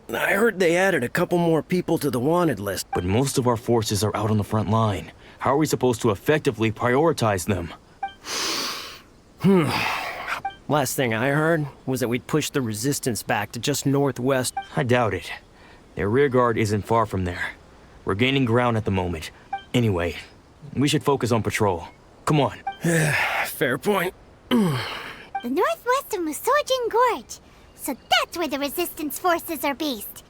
I heard they added a couple more people to the wanted list. But most of our forces are out on the front line. How are we supposed to effectively prioritize them? Last thing I heard was that we'd push the resistance back to just northwest. I doubt it. Their rearguard isn't far from there. We're gaining ground at the moment. Anyway, we should focus on patrol. Come on. Fair point. The northwest of Musojin Gorge. So that's where the resistance forces are based.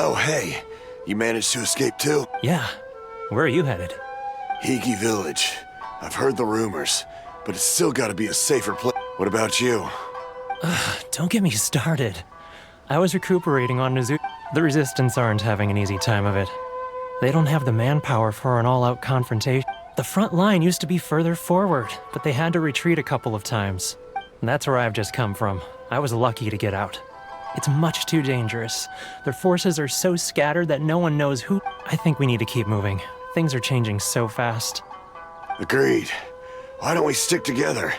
Oh, hey. You managed to escape too? Yeah. Where are you headed? Higi Village. I've heard the rumors, but it's still gotta be a safer place. What about you? Don't get me started. I was recuperating on Nizu. The Resistance aren't having an easy time of it. They don't have the manpower for an all-out confrontation. The front line used to be further forward, but they had to retreat a couple of times. And that's where I've just come from. I was lucky to get out. It's much too dangerous. Their forces are so scattered that no one knows who. I think we need to keep moving. Things are changing so fast. Agreed. Why don't we stick together?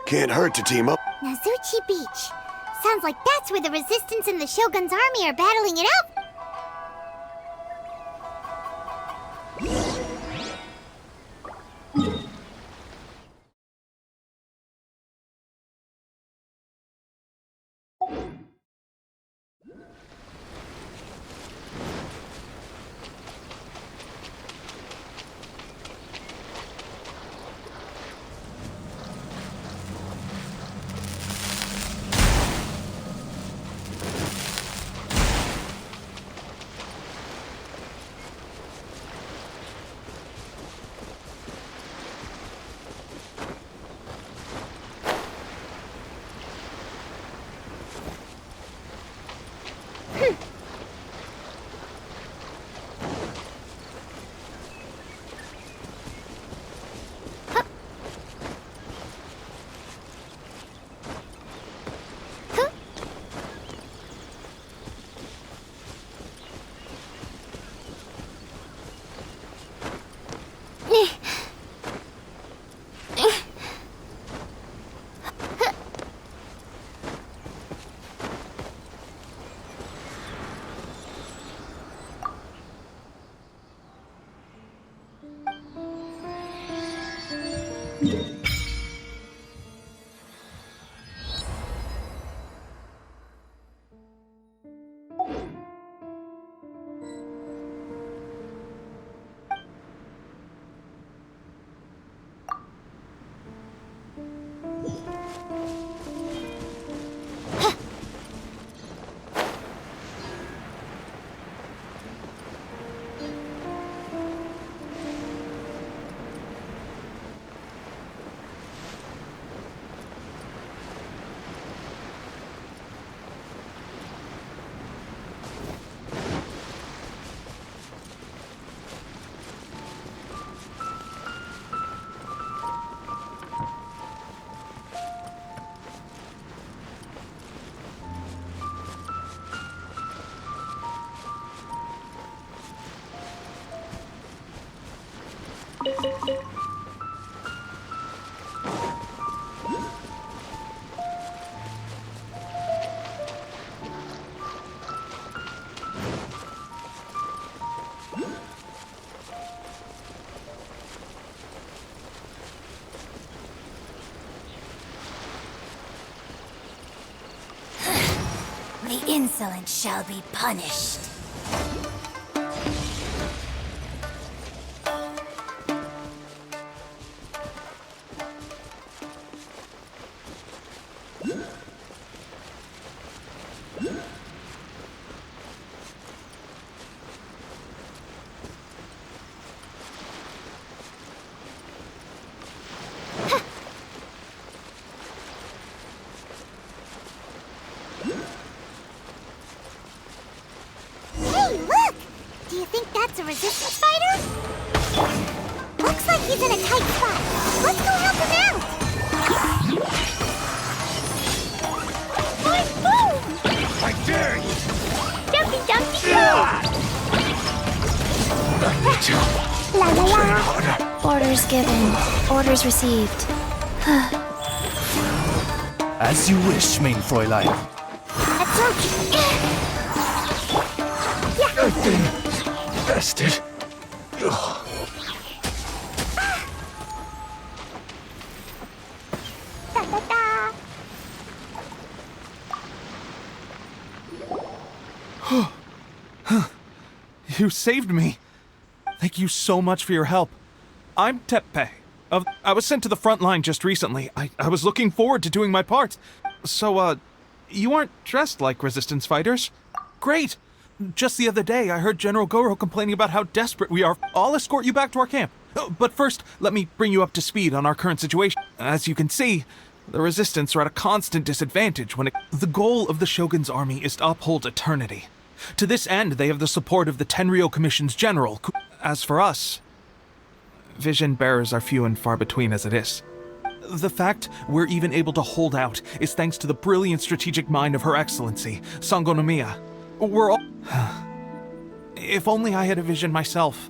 Can't hurt to team up. Nazuchi Beach. Sounds like that's where the Resistance and the Shogun's army are battling it out. The insolent shall be punished. Hey, look! Do you think that's a resistance fighter? Looks like he's in a tight spot. Let's go help him out! Boom! I dare you! Dumpy Dumpy Go! La la la! Orders given. Orders received. As you wish, mein Fräulein. Approach! I've been bested. Da da da! You saved me. Thank you so much for your help. I'm Tepe. I was sent to the front line just recently. I was looking forward to doing my part. So, you aren't dressed like resistance fighters? Great! Just the other day, I heard General Goro complaining about how desperate we are. I'll escort you back to our camp. But first, let me bring you up to speed on our current situation. As you can see, the Resistance are at a constant disadvantage when the goal of the Shogun's army is to uphold eternity. To this end, they have the support of the Tenryou Commission's general. As for us, vision bearers are few and far between as it is. The fact we're even able to hold out is thanks to the brilliant strategic mind of Her Excellency, Sangonomiya. We're all... If only I had a vision myself.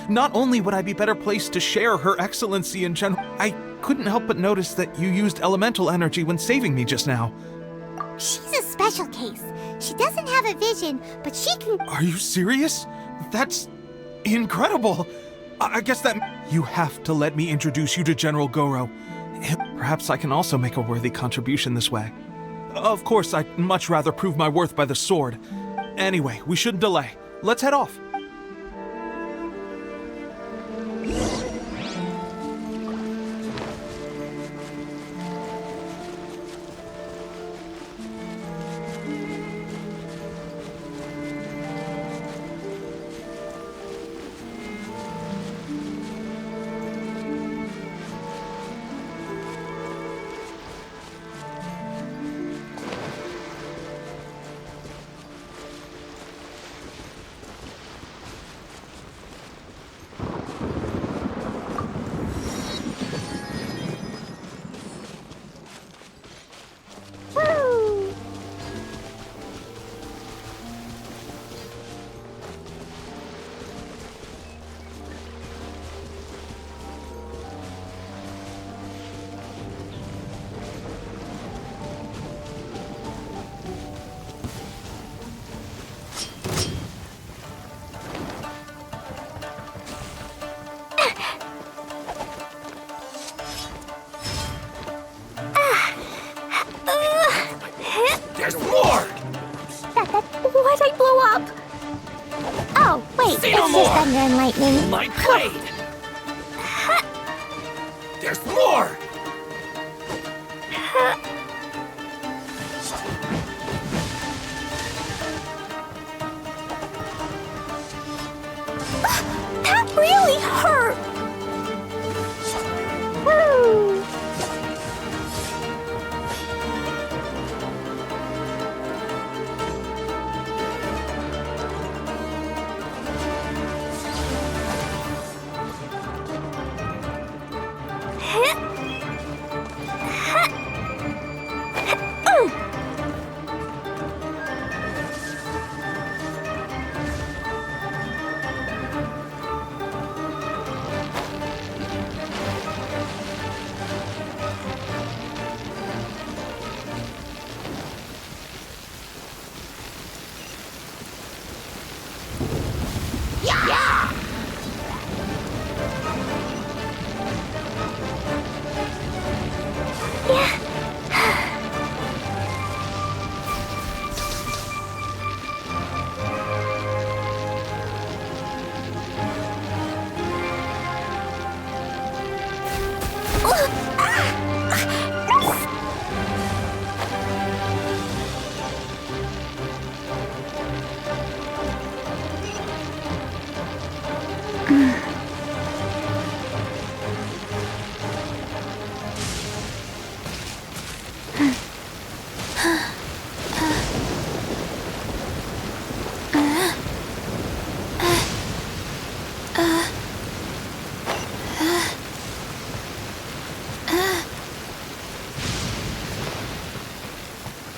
Not only would I be better placed to share Her Excellency in general, I couldn't help but notice that you used elemental energy when saving me just now. She's a special case. She doesn't have a vision, but she can... Are you serious? That's incredible. I guess that... You have to let me introduce you to General Goro. Perhaps I can also make a worthy contribution this way. Of course, I'd much rather prove my worth by the sword. Anyway, we shouldn't delay. Let's head off. just thunder and lightning. My blade! There's more! That really hurt! Woo!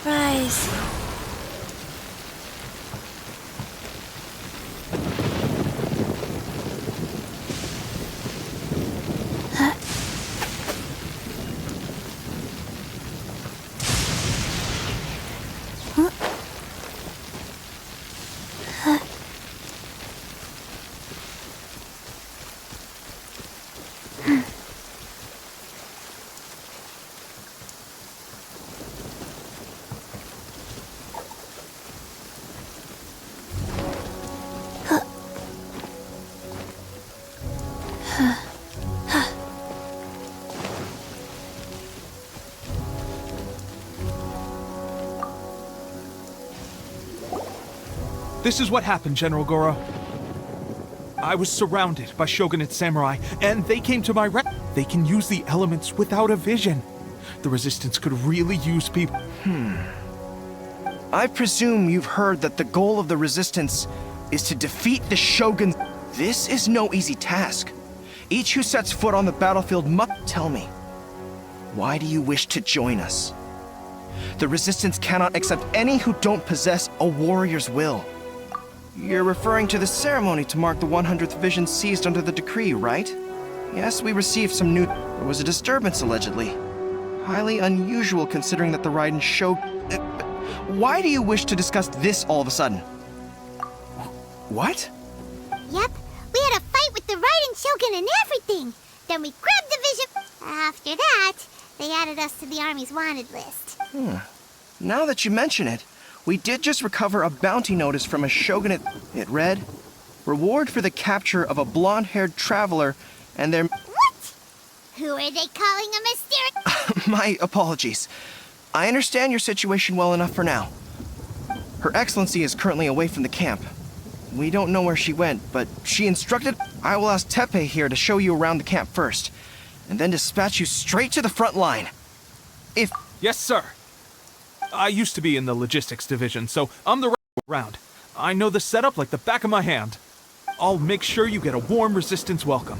Rise. This is what happened, General Goro. I was surrounded by Shogunate samurai, and they came to my They can use the elements without a vision. The Resistance could really use people. I presume you've heard that the goal of the Resistance is to defeat the Shogun. This is no easy task. Each who sets foot on the battlefield must tell me. Why do you wish to join us? The Resistance cannot accept any who don't possess a warrior's will. You're referring to the ceremony to mark the 100th vision seized under the decree, right? Yes, we received some new... There was a disturbance, allegedly. Highly unusual considering that the Raiden Why do you wish to discuss this all of a sudden? What? Yep, we had a fight with the Raiden Shogun and everything. Then we grabbed the vision. After that, they added us to the Army's wanted list. Now that you mention it, we did just recover a bounty notice from a shogunate. It read, "Reward for the capture of a blonde-haired traveler and their..." What? Who are they calling a mysterious... My apologies. I understand your situation well enough for now. Her Excellency is currently away from the camp. We don't know where she went, but she instructed... I will ask Teppei here to show you around the camp first, and then dispatch you straight to the front line. If... Yes, sir. I used to be in the logistics division, so I'm the around. I know the setup like the back of my hand. I'll make sure you get a warm Resistance welcome.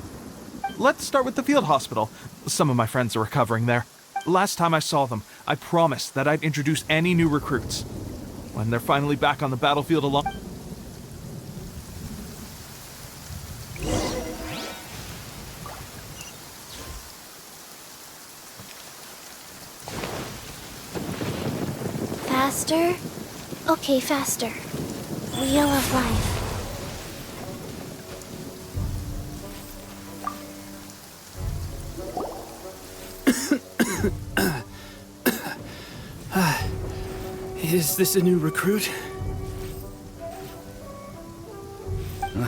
Let's start with the field hospital. Some of my friends are recovering there. Last time I saw them, I promised that I'd introduce any new recruits. When they're finally back on the battlefield alone... Faster? Okay, faster. Wheel of life. Is this a new recruit?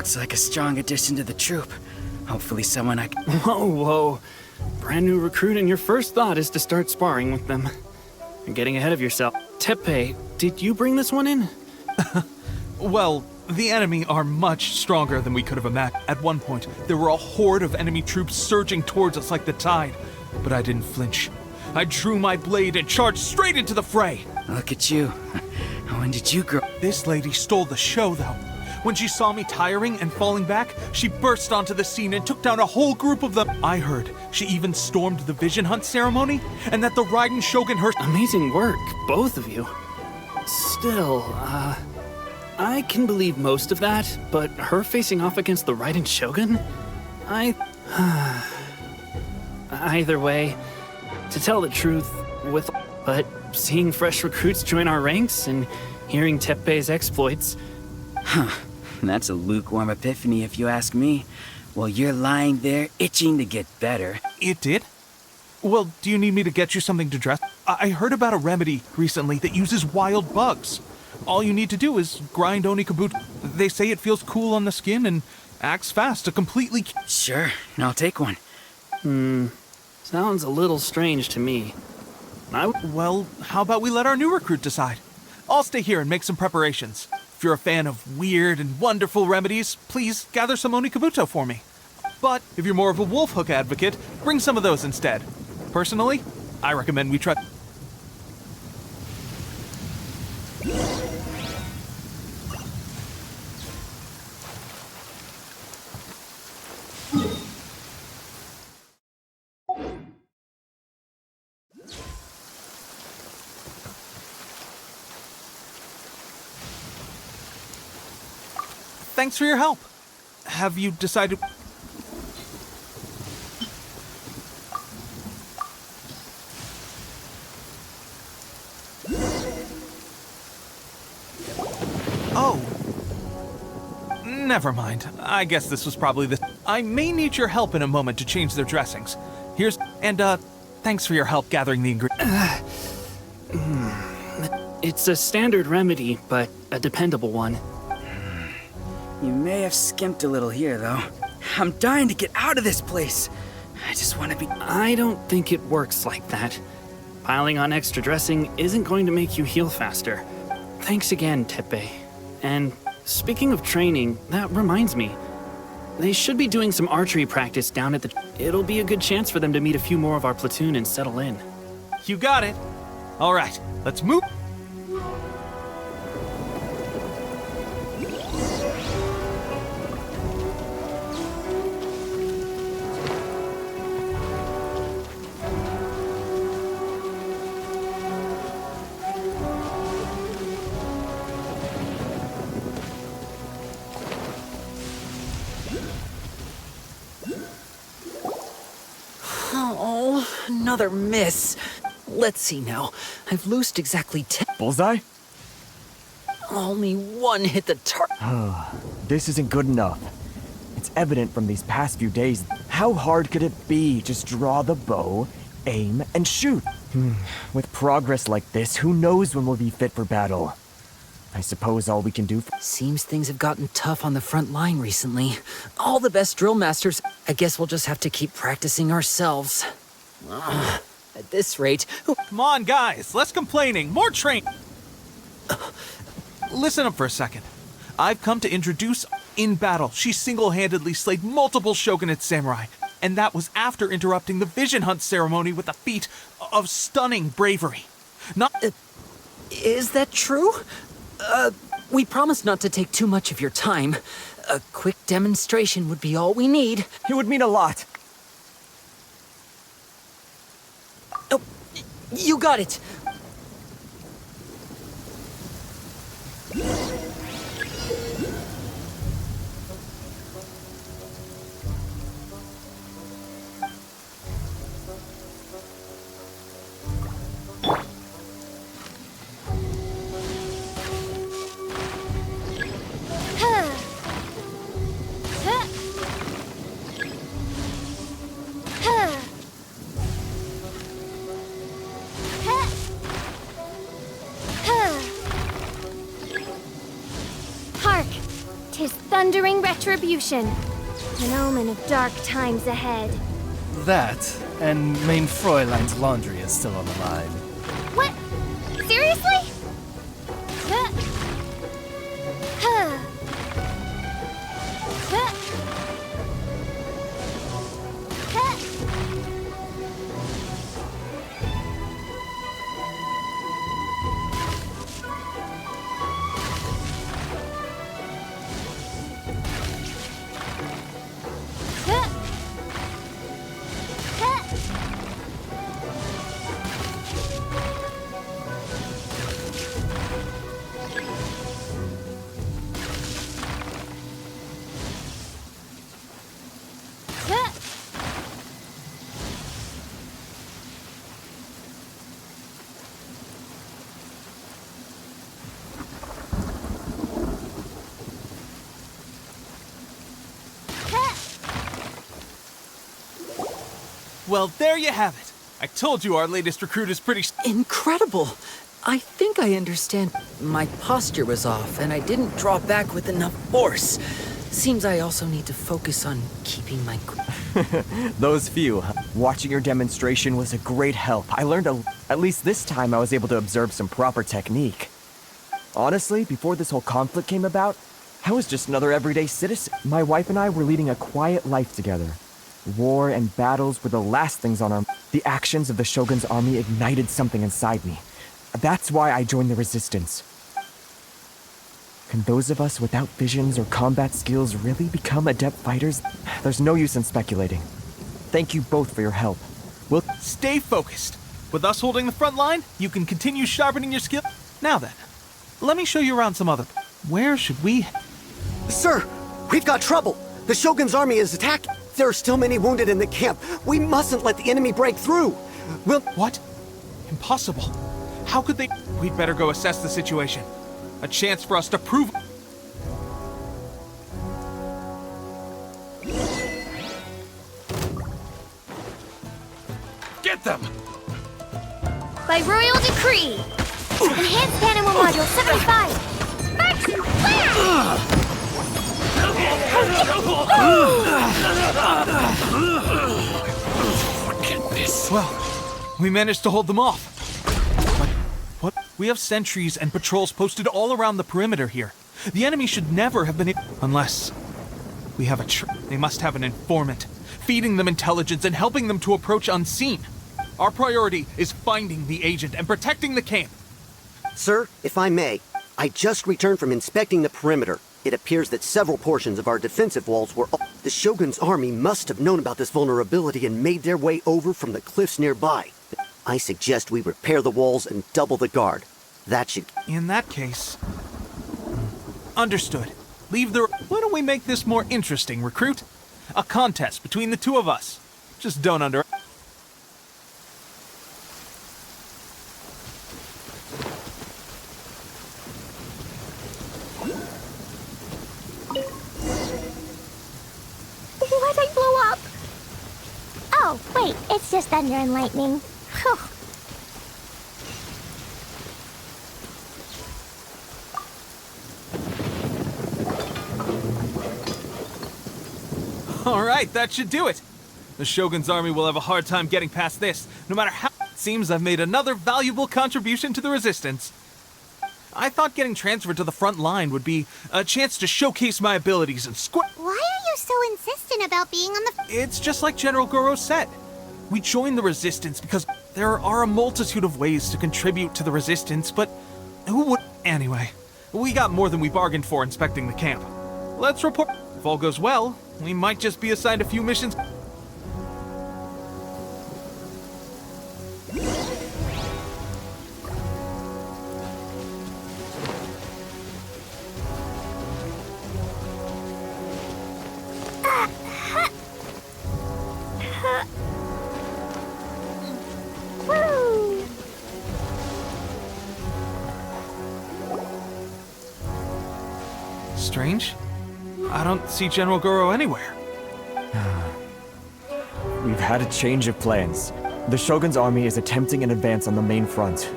Looks like a strong addition to the troop. Hopefully someone I can... Whoa, whoa. Brand new recruit and your first thought is to start sparring with them. You're getting ahead of yourself. Tepe, did you bring this one in? Well, the enemy are much stronger than we could have imagined. At one point, there were a horde of enemy troops surging towards us like the tide. But I didn't flinch. I drew my blade and charged straight into the fray. Look at you. When did you grow? This lady stole the show, though. When she saw me tiring and falling back, she burst onto the scene and took down a whole group of them. I heard she even stormed the vision hunt ceremony, and that the Raiden Shogun Amazing work, both of you. Still, I can believe most of that, but her facing off against the Raiden Shogun? Either way, to tell the truth, but seeing fresh recruits join our ranks and hearing Tepe's exploits... That's a lukewarm epiphany if you ask me. Well, you're lying there itching to get better. It did? Well, do you need me to get you something to dress? I heard about a remedy recently that uses wild bugs. All you need to do is grind Onikabuto. They say it feels cool on the skin and acts fast to completely... Sure, I'll take one. Sounds a little strange to me. Well, how about we let our new recruit decide? I'll stay here and make some preparations. If you're a fan of weird and wonderful remedies, please gather some Onikabuto for me. But if you're more of a wolf hook advocate, bring some of those instead. Personally, I recommend we try... Thanks for your help. Have you decided... Oh. Never mind. I guess this was probably the... I may need your help in a moment to change their dressings. Here's... And, thanks for your help gathering the ingredients. It's a standard remedy, but a dependable one. You may have skimped a little here, though. I'm dying to get out of this place. I just want to be... I don't think it works like that. Piling on extra dressing isn't going to make you heal faster. Thanks again, Tepe. And speaking of training, that reminds me. They should be doing some archery practice down at the... It'll be a good chance for them to meet a few more of our platoon and settle in. You got it. All right, let's move... Oh, another miss. Let's see now. I've loosed exactly 10. Bullseye? Only one hit the target. This isn't good enough. It's evident from these past few days. How hard could it be? Just draw the bow, aim, and shoot. With progress like this, who knows when we'll be fit for battle? I suppose all we can do... Seems things have gotten tough on the front line recently. All the best drill masters. I guess we'll just have to keep practicing ourselves. At this rate... Come on, guys, less complaining, more train... Listen up for a second. I've come to introduce... In battle, she single-handedly slayed multiple shogunate samurai, and that was after interrupting the vision hunt ceremony with a feat of stunning bravery. Not... Is that true? We promise not to take too much of your time. A quick demonstration would be all we need. It would mean a lot. Oh, you got it. thundering retribution. An omen of dark times ahead. That, and main Fräulein's laundry is still on the line. What? Seriously? Huh. Huh. Huh. Huh. Well, there you have it. I told you our latest recruit is pretty... Incredible! I think I understand. My posture was off, and I didn't draw back with enough force. Seems I also need to focus on keeping my... Those few. Watching your demonstration was a great help. I learned at least this time I was able to observe some proper technique. Honestly, before this whole conflict came about, I was just another everyday citizen. My wife and I were leading a quiet life together. War and battles were the last things on our... The actions of the Shogun's army ignited something inside me. That's why I joined the Resistance. Can those of us without visions or combat skills really become adept fighters? There's no use in speculating. Thank you both for your help. We'll stay focused. With us holding the front line, you can continue sharpening your skill. Now then, let me show you around some other... Where should we... Sir, we've got trouble. The Shogun's army is attacked. There are still many wounded in the camp. We mustn't let the enemy break through. We'll... What? Impossible. How could they... We'd better go assess the situation. A chance for us to prove... Get them! By royal decree! Enhanced Animal Module 75! Sparks and flash! Forget this. Well, we managed to hold them off. But what? We have sentries and patrols posted all around the perimeter here. The enemy should never have been... Unless we have they must have an informant, feeding them intelligence and helping them to approach unseen. Our priority is finding the agent and protecting the camp. Sir, if I may, I just returned from inspecting the perimeter. It appears that several portions of our defensive walls were... The Shogun's army must have known about this vulnerability and made their way over from the cliffs nearby. I suggest we repair the walls and double the guard. That should... In that case... Understood. Leave the... Why don't we make this more interesting, recruit? A contest between the two of us. Just don't under... Why'd I blow up? Oh, wait, it's just thunder and lightning. Whew. All right, that should do it. The Shogun's army will have a hard time getting past this, no matter how... It seems I've made another valuable contribution to the Resistance. I thought getting transferred to the front line would be a chance to showcase my abilities and Why are you so insistent about being on the... It's just like General Goro said. We joined the Resistance because there are a multitude of ways to contribute to the Resistance, but who would... Anyway, we got more than we bargained for inspecting the camp. Let's report... If all goes well, we might just be assigned a few missions... Woo! Strange. I don't see General Goro anywhere. We've had a change of plans. The Shogun's army is attempting an advance on the main front.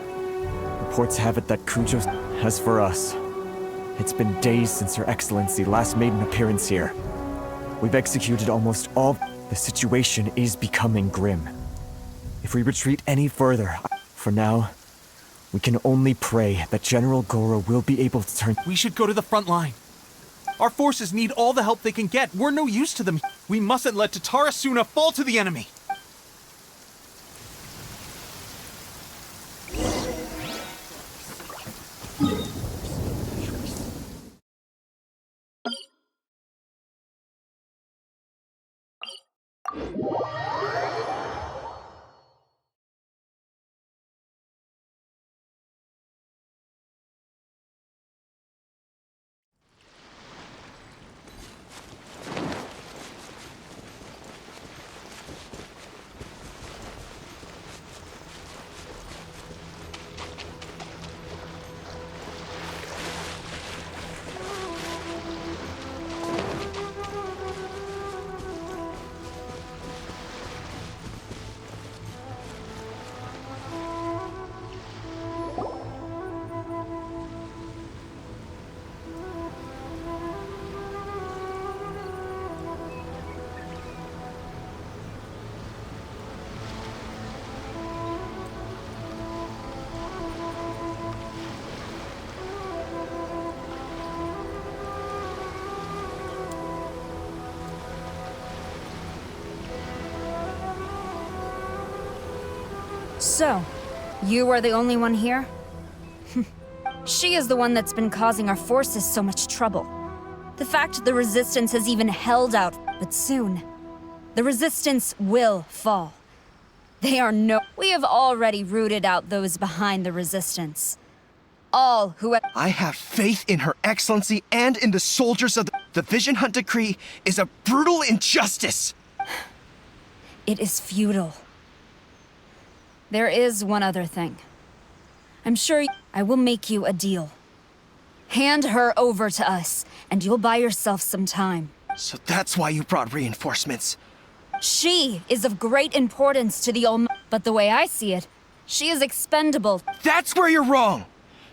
Reports have it that Kujo... As for us, It's been days since Her Excellency last made an appearance here. We've executed almost all. The situation is becoming grim. If we retreat any further, for now, we can only pray that General Goro will be able to turn. We should go to the front line. Our forces need all the help they can get. We're no use to them. We mustn't let Tatara Suna fall to the enemy. So, you are the only one here? She is the one that's been causing our forces so much trouble. The fact the Resistance has even held out, but soon, the Resistance will fall. We have already rooted out those behind the Resistance. All who I have faith in Her Excellency and in the soldiers of the Vision Hunt Decree is a brutal injustice. It is futile. There is one other thing. I'm sure I will make you a deal. Hand her over to us, and you'll buy yourself some time. So that's why you brought reinforcements. She is of great importance to the Almighty, but the way I see it, she is expendable. That's where you're wrong.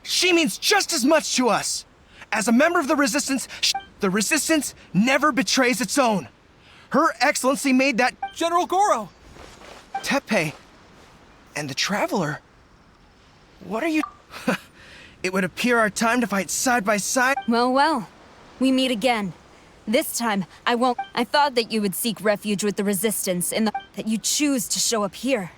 She means just as much to us. As a member of the Resistance, the Resistance never betrays its own. Her Excellency made that— General Goro! Teppei and the Traveler? What are you— It would appear our time to fight side by side— Well, we meet again. This time, I won't— I thought that you would seek refuge with the Resistance that you choose to show up here.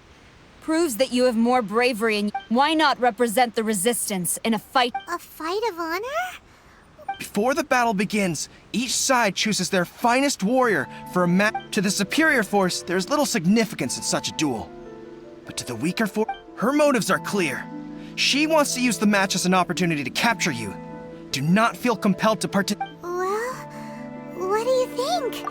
Proves that you have more bravery and why not represent the Resistance in a fight— A fight of honor? Before the battle begins, each side chooses their finest warrior for a match. To the superior force, there's little significance in such a duel. But to the weaker force, her motives are clear. She wants to use the match as an opportunity to capture you. Do not feel compelled to participate. Well, what do you think?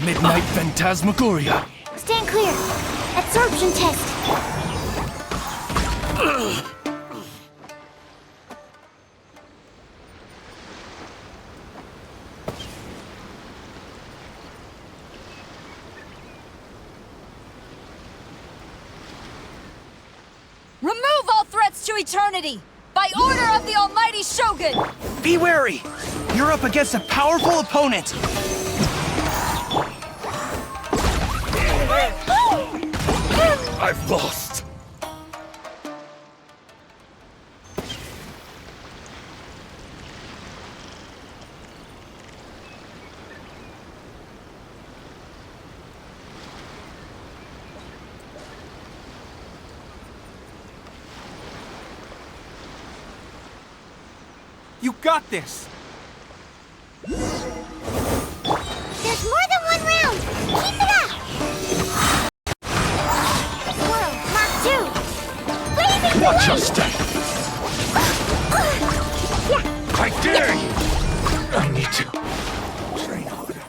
Midnight Phantasmagoria. Stand clear. Absorption test. Remove all threats to eternity! By order of the Almighty Shogun! Be wary! You're up against a powerful opponent! I've lost. You got this! There's more than one round! Keep it up! Swirl, Mark 2! Blazing Watch your blue! step. Yeah, dare you! I need to train harder.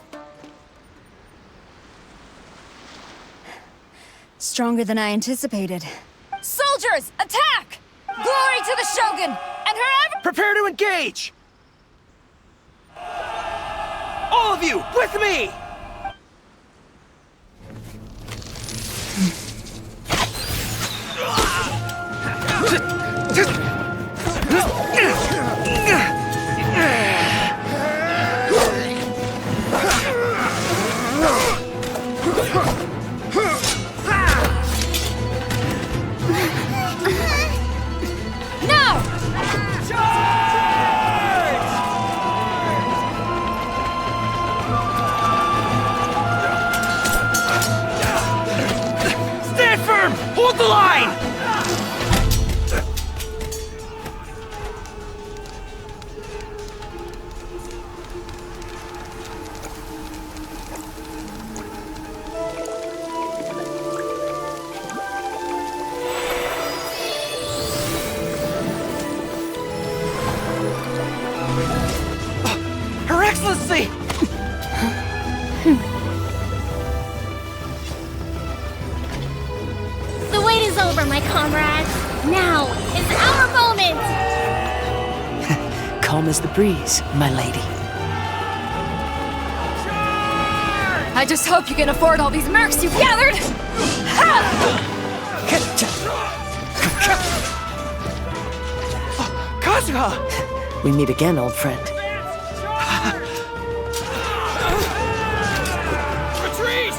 Stronger than I anticipated. Soldiers, attack! Glory to the Shogun and her ever— Prepare to engage! All of you, with me! Hold the line! Her Excellency! The wait is over, my comrades. Now is our moment! Calm as the breeze, my lady. I just hope you can afford all these mercs you've gathered! Kazuha! We meet again, old friend. Retreat!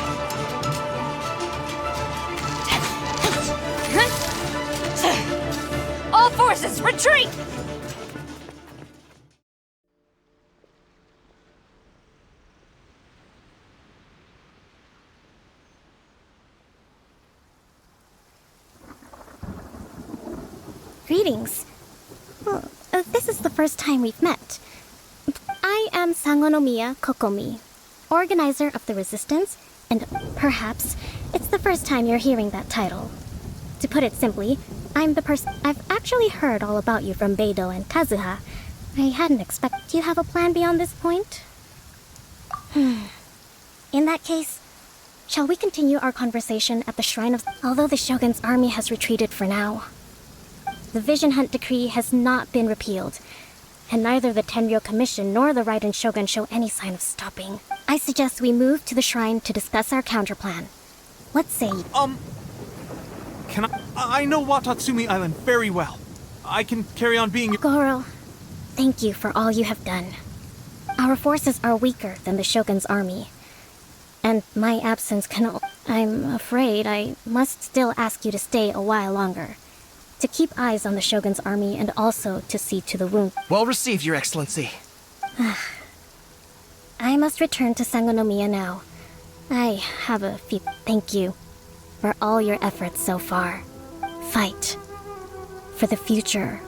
All forces, retreat! Greetings. Well, this is the first time we've met. I am Sangonomiya Kokomi, organizer of the Resistance, and perhaps it's the first time you're hearing that title. To put it simply, I'm the person— I've actually heard all about you from Beidou and Kazuha. I hadn't expected— Do you have a plan beyond this point? In that case, shall we continue our conversation at the shrine of— Although the Shogun's army has retreated for now, the Vision Hunt Decree has not been repealed, and neither the Tenryo Commission nor the Raiden Shogun show any sign of stopping. I suggest we move to the shrine to discuss our counterplan. Let's say— Can I know Watatsumi Island very well. I can carry on being— Goro, thank you for all you have done. Our forces are weaker than the Shogun's army, and my absence can— I'm afraid I must still ask you to stay a while longer, to keep eyes on the Shogun's army and also to see to the wound. Well received, Your Excellency. I must return to Sangonomiya now. I have a few— Thank you for all your efforts so far. Fight for the future